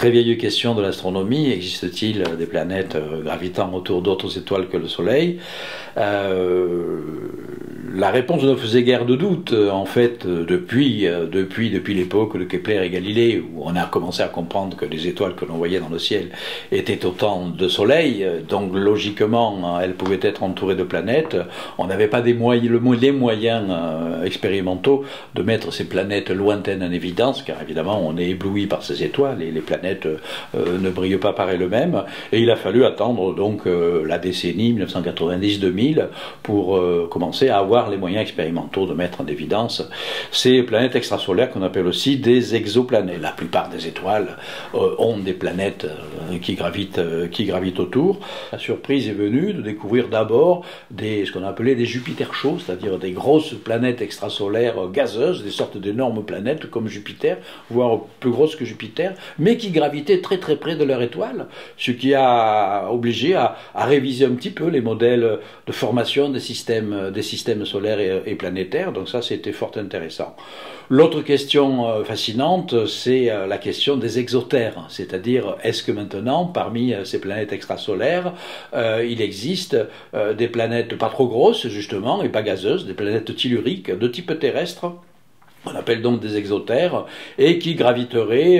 Très vieille question de l'astronomie, existe-t-il des planètes gravitant autour d'autres étoiles que le Soleil? La réponse ne faisait guère de doute, en fait, depuis l'époque de Kepler et Galilée, où on a commencé à comprendre que les étoiles que l'on voyait dans le ciel étaient autant de soleils, donc logiquement elles pouvaient être entourées de planètes. On n'avait pas les moyens expérimentaux de mettre ces planètes lointaines en évidence, car évidemment on est ébloui par ces étoiles et les planètes ne brillent pas par elles-mêmes, et il a fallu attendre donc la décennie 1990-2000 pour commencer à avoir les moyens expérimentaux de mettre en évidence ces planètes extrasolaires qu'on appelle aussi des exoplanètes. La plupart des étoiles ont des planètes qui gravitent autour. La surprise est venue de découvrir d'abord ce qu'on appelait des Jupiters chauds, c'est-à-dire des grosses planètes extrasolaires gazeuses, des sortes d'énormes planètes comme Jupiter, voire plus grosses que Jupiter, mais qui gravitaient très très près de leur étoile, ce qui a obligé à réviser un petit peu les modèles de formation des systèmes solaires et planétaires, donc ça c'était fort intéressant. L'autre question fascinante, c'est la question des exotères, c'est-à-dire est-ce que maintenant, parmi ces planètes extrasolaires, il existe des planètes pas trop grosses justement, et pas gazeuses, des planètes telluriques de type terrestre, on appelle donc des exotères, et qui graviteraient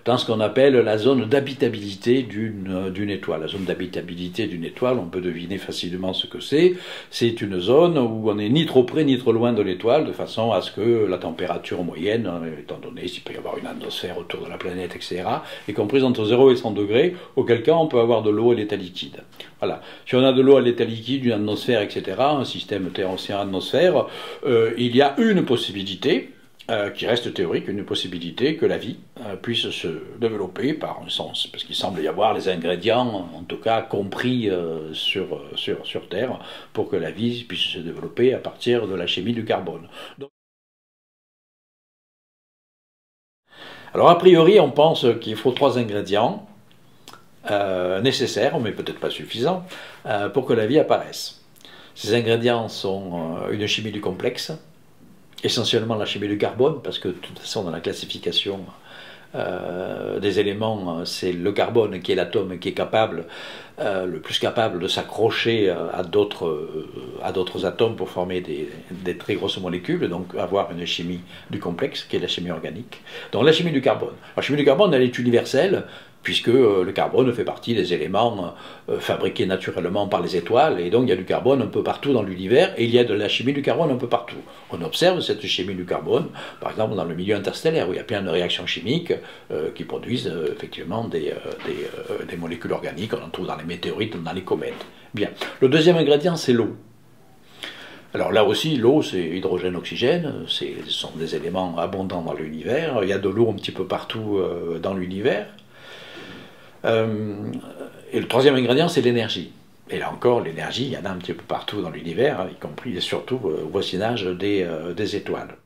dans ce qu'on appelle la zone d'habitabilité d'une étoile. La zone d'habitabilité d'une étoile, on peut deviner facilement ce que c'est. C'est une zone où on n'est ni trop près ni trop loin de l'étoile, de façon à ce que la température moyenne, étant donné s'il peut y avoir une atmosphère autour de la planète, etc., est comprise entre 0 et 100 degrés, auquel cas on peut avoir de l'eau à l'état liquide. Voilà. Si on a de l'eau à l'état liquide, une atmosphère, etc., un système Terre-Océan-Atmosphère, il y a une possibilité, qui reste théorique, une possibilité que la vie puisse se développer par un sens, parce qu'il semble y avoir les ingrédients, en tout cas compris sur Terre, pour que la vie puisse se développer à partir de la chimie du carbone. Alors a priori, on pense qu'il faut 3 ingrédients nécessaires, mais peut-être pas suffisants, pour que la vie apparaisse. Ces ingrédients sont une chimie du complexe, essentiellement la chimie du carbone, parce que de toute façon dans la classification des éléments, c'est le carbone qui est l'atome qui est capable, le plus capable de s'accrocher à d'autres atomes pour former des très grosses molécules, donc avoir une chimie du complexe qui est la chimie organique. Donc la chimie du carbone. La chimie du carbone, elle est universelle, puisque le carbone fait partie des éléments fabriqués naturellement par les étoiles, et donc il y a du carbone un peu partout dans l'univers, et il y a de la chimie du carbone un peu partout. On observe cette chimie du carbone, par exemple dans le milieu interstellaire, où il y a plein de réactions chimiques qui produisent effectivement des molécules organiques, on en trouve dans les météorites, dans les comètes. Bien. Le deuxième ingrédient, c'est l'eau. Alors là aussi, l'eau, c'est hydrogène, oxygène, ce sont des éléments abondants dans l'univers, il y a de l'eau un petit peu partout dans l'univers. Et le troisième ingrédient, c'est l'énergie. Et là encore, l'énergie, il y en a un petit peu partout dans l'univers, y compris et surtout au voisinage des étoiles.